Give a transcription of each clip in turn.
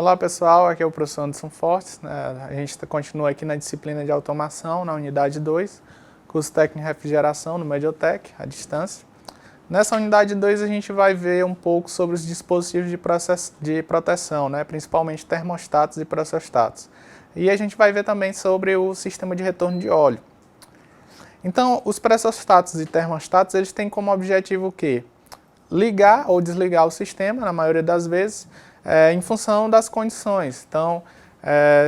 Olá pessoal, aqui é o professor Anderson Fortes, a gente continua aqui na disciplina de automação, na unidade 2, curso técnico de refrigeração no Mediotec, à distância. Nessa unidade 2 a gente vai ver um pouco sobre os dispositivos de proteção, principalmente termostatos e pressostatos. E a gente vai ver também sobre o sistema de retorno de óleo. Então, os pressostatos e termostatos, eles têm como objetivo o quê? Ligar ou desligar o sistema, na maioria das vezes, em função das condições. Então,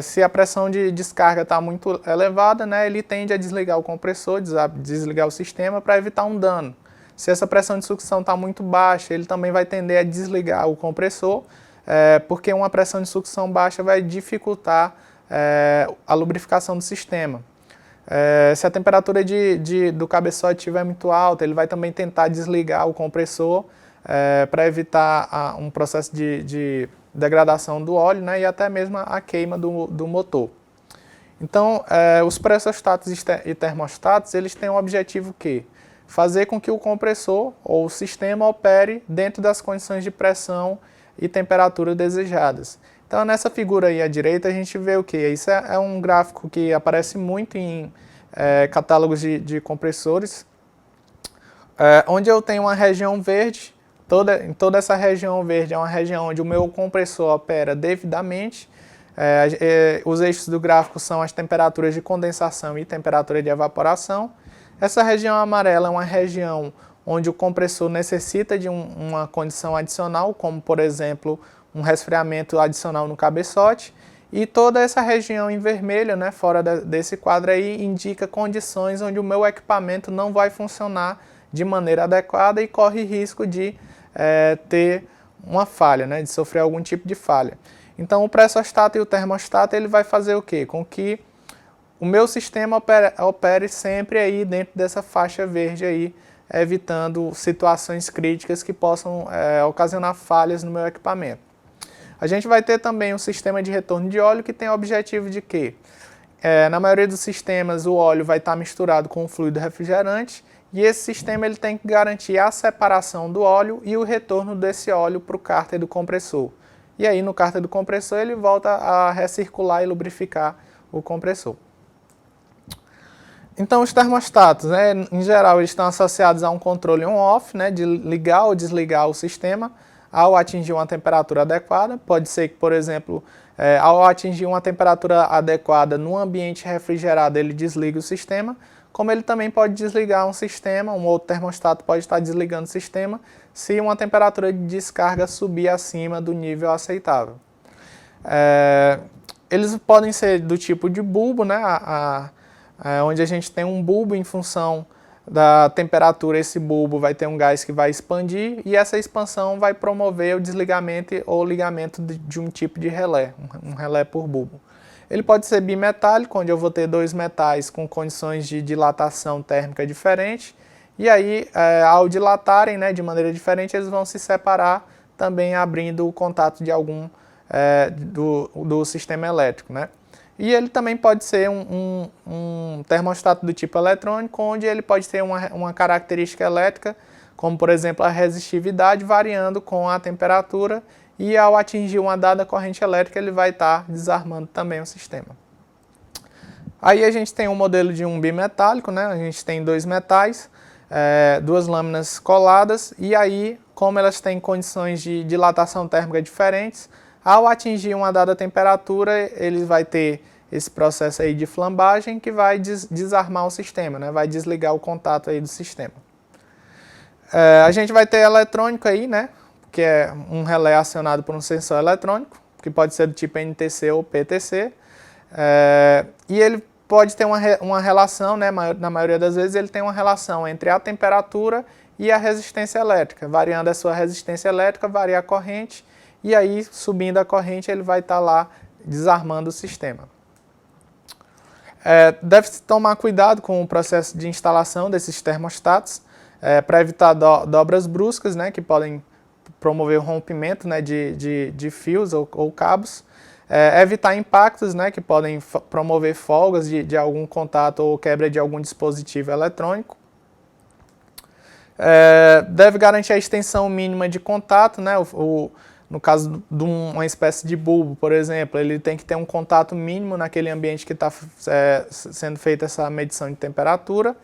se a pressão de descarga está muito elevada, ele tende a desligar o compressor, desligar o sistema para evitar um dano. Se essa pressão de sucção está muito baixa, ele também vai tender a desligar o compressor, porque uma pressão de sucção baixa vai dificultar a lubrificação do sistema. Se a temperatura do cabeçote estiver muito alta, ele vai também tentar desligar o compressor para evitar um processo de degradação do óleo, e até mesmo a queima do motor. Então, os pressostatos e termostatos, eles têm o objetivo que fazer com que o compressor ou o sistema opere dentro das condições de pressão e temperatura desejadas. Então, nessa figura aí à direita, a gente vê o que? Isso é um gráfico que aparece muito em catálogos de compressores, onde eu tenho uma região verde. Toda essa região verde é uma região onde o meu compressor opera devidamente. Os eixos do gráfico são as temperaturas de condensação e temperatura de evaporação. Essa região amarela é uma região onde o compressor necessita de uma condição adicional, como por exemplo um resfriamento adicional no cabeçote. E toda essa região em vermelho, fora desse quadro aí, indica condições onde o meu equipamento não vai funcionar de maneira adequada e corre risco de ter uma falha, de sofrer algum tipo de falha. Então o pressostato e o termostato ele vai fazer o quê? Com que o meu sistema opere sempre aí dentro dessa faixa verde aí, evitando situações críticas que possam ocasionar falhas no meu equipamento. A gente vai ter também um sistema de retorno de óleo que tem o objetivo de que, na maioria dos sistemas, o óleo vai estar misturado com o fluido refrigerante e esse sistema ele tem que garantir a separação do óleo e o retorno desse óleo para o cárter do compressor. E aí no cárter do compressor ele volta a recircular e lubrificar o compressor. Então os termostatos, em geral, eles estão associados a um controle on-off, de ligar ou desligar o sistema ao atingir uma temperatura adequada. Pode ser que, por exemplo, ao atingir uma temperatura adequada no ambiente refrigerado, ele desliga o sistema, como ele também pode desligar um sistema, um outro termostato pode estar desligando o sistema, se uma temperatura de descarga subir acima do nível aceitável. Eles podem ser do tipo de bulbo, onde a gente tem um bulbo em função da temperatura, esse bulbo vai ter um gás que vai expandir e essa expansão vai promover o desligamento ou ligamento de um tipo de relé, um relé por bulbo. Ele pode ser bimetálico, onde eu vou ter dois metais com condições de dilatação térmica diferentes e aí, ao dilatarem de maneira diferente, eles vão se separar, também abrindo o contato de algum do sistema elétrico. E ele também pode ser um termostato do tipo eletrônico, onde ele pode ter uma característica elétrica, como por exemplo a resistividade, variando com a temperatura, e ao atingir uma dada corrente elétrica ele vai estar desarmando também o sistema. Aí a gente tem um modelo de um bimetálico, a gente tem dois metais, duas lâminas coladas, e aí, como elas têm condições de dilatação térmica diferentes, ao atingir uma dada temperatura, ele vai ter esse processo aí de flambagem que vai desarmar o sistema, vai desligar o contato aí do sistema. A gente vai ter eletrônico aí, que é um relé acionado por um sensor eletrônico, que pode ser do tipo NTC ou PTC, e ele pode ter uma relação, na maioria das vezes ele tem uma relação entre a temperatura e a resistência elétrica. Variando a sua resistência elétrica, varia a corrente, e aí, subindo a corrente, ele vai estar lá desarmando o sistema. Deve-se tomar cuidado com o processo de instalação desses termostatos, para evitar dobras bruscas, que podem promover o rompimento de fios ou cabos. Evitar impactos, que podem promover folgas de algum contato ou quebra de algum dispositivo eletrônico. Deve garantir a extensão mínima de contato, no caso de uma espécie de bulbo, por exemplo, ele tem que ter um contato mínimo naquele ambiente que está sendo feita essa medição de temperatura.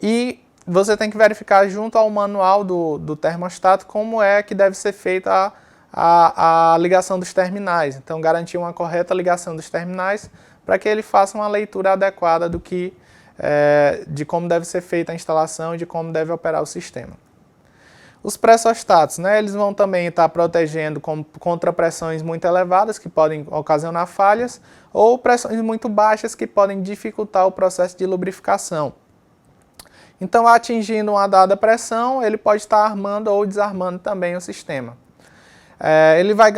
E você tem que verificar junto ao manual do termostato como é que deve ser feita a ligação dos terminais. Então, garantir uma correta ligação dos terminais para que ele faça uma leitura adequada de como deve ser feita a instalação e de como deve operar o sistema. Os pressostatos, né, eles vão também estar protegendo contra pressões muito elevadas, que podem ocasionar falhas, ou pressões muito baixas, que podem dificultar o processo de lubrificação. Então, atingindo uma dada pressão, ele pode estar armando ou desarmando também o sistema. Ele vai,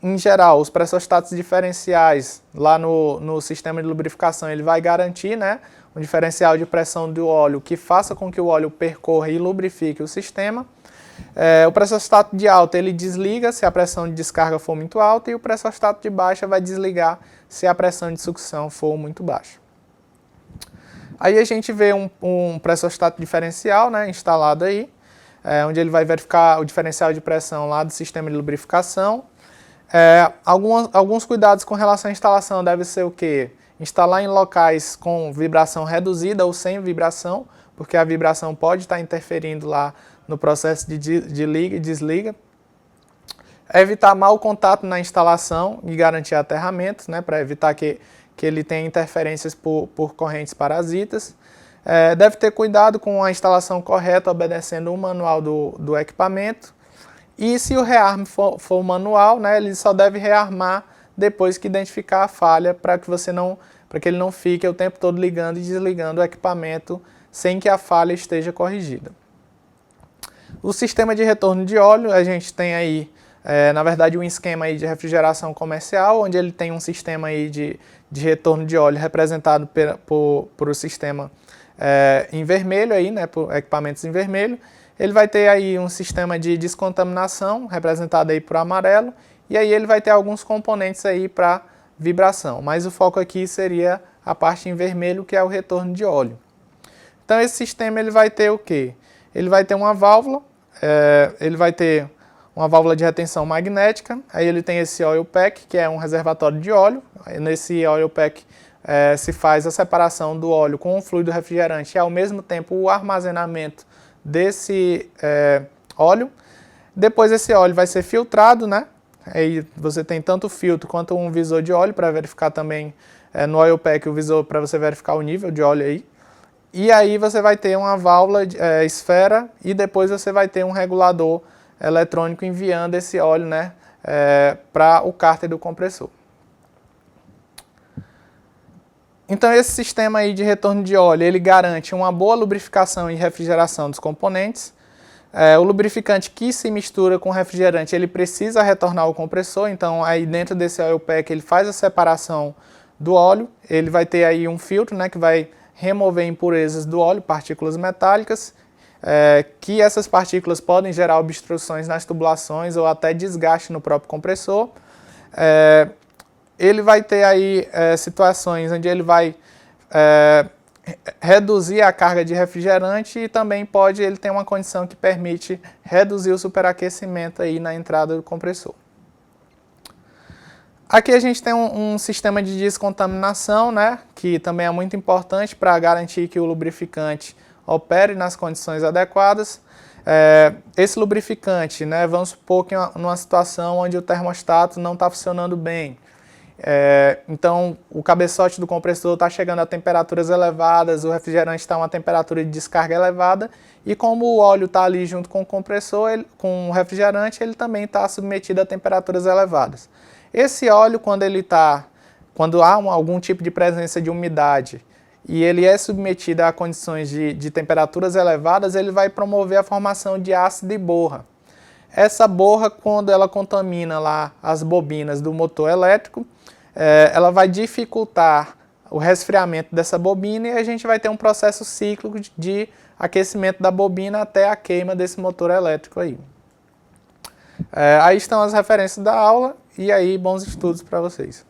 em geral, os pressostatos diferenciais lá no sistema de lubrificação, ele vai garantir, né, um diferencial de pressão do óleo que faça com que o óleo percorra e lubrifique o sistema. O pressostato de alta ele desliga se a pressão de descarga for muito alta e o pressostato de baixa vai desligar se a pressão de sucção for muito baixa. Aí a gente vê um pressostato diferencial, né, instalado aí, onde ele vai verificar o diferencial de pressão lá do sistema de lubrificação. Alguns cuidados com relação à instalação devem ser o quê? Instalar em locais com vibração reduzida ou sem vibração, porque a vibração pode estar interferindo lá no processo de liga e desliga. Evitar mau contato na instalação e garantir aterramento, né, para evitar que ele tenha interferências por correntes parasitas. Deve ter cuidado com a instalação correta, obedecendo o manual do equipamento. E se o rearme for manual, né, ele só deve rearmar depois que identificar a falha, para que ele não fique o tempo todo ligando e desligando o equipamento sem que a falha esteja corrigida. O sistema de retorno de óleo, a gente tem aí, na verdade, um esquema aí de refrigeração comercial, onde ele tem um sistema aí de retorno de óleo representado por o sistema em vermelho, aí, né, por equipamentos em vermelho. Ele vai ter aí um sistema de descontaminação, representado aí por amarelo, e aí ele vai ter alguns componentes aí para vibração, mas o foco aqui seria a parte em vermelho, que é o retorno de óleo. Então esse sistema ele vai ter o quê? Ele vai ter uma válvula, de retenção magnética, aí ele tem esse oil pack, que é um reservatório de óleo. Nesse oil pack se faz a separação do óleo com o fluido refrigerante e ao mesmo tempo o armazenamento desse óleo. Depois esse óleo vai ser filtrado, né? Aí você tem tanto o filtro quanto um visor de óleo para verificar também no oil pack o visor para você verificar o nível de óleo aí. E aí você vai ter uma válvula esfera e depois você vai ter um regulador eletrônico enviando esse óleo, né, para o cárter do compressor. Então esse sistema aí de retorno de óleo, ele garante uma boa lubrificação e refrigeração dos componentes. O lubrificante que se mistura com o refrigerante, ele precisa retornar ao compressor, então aí dentro desse oil pack ele faz a separação do óleo, ele vai ter aí um filtro, né, que vai remover impurezas do óleo, partículas metálicas, que essas partículas podem gerar obstruções nas tubulações ou até desgaste no próprio compressor. Ele vai ter aí situações onde ele vai reduzir a carga de refrigerante e também ele tem uma condição que permite reduzir o superaquecimento aí na entrada do compressor. Aqui a gente tem um sistema de descontaminação, né, que também é muito importante para garantir que o lubrificante opere nas condições adequadas. Esse lubrificante, né, vamos supor que numa situação onde o termostato não está funcionando bem, então o cabeçote do compressor está chegando a temperaturas elevadas, o refrigerante está a uma temperatura de descarga elevada e como o óleo está ali junto com o compressor, com o refrigerante, ele também está submetido a temperaturas elevadas. Esse óleo, quando há algum tipo de presença de umidade e ele é submetido a condições de temperaturas elevadas, ele vai promover a formação de ácido e borra. Essa borra, quando ela contamina lá as bobinas do motor elétrico, ela vai dificultar o resfriamento dessa bobina e a gente vai ter um processo cíclico de aquecimento da bobina até a queima desse motor elétrico aí. Aí estão as referências da aula e aí bons estudos para vocês.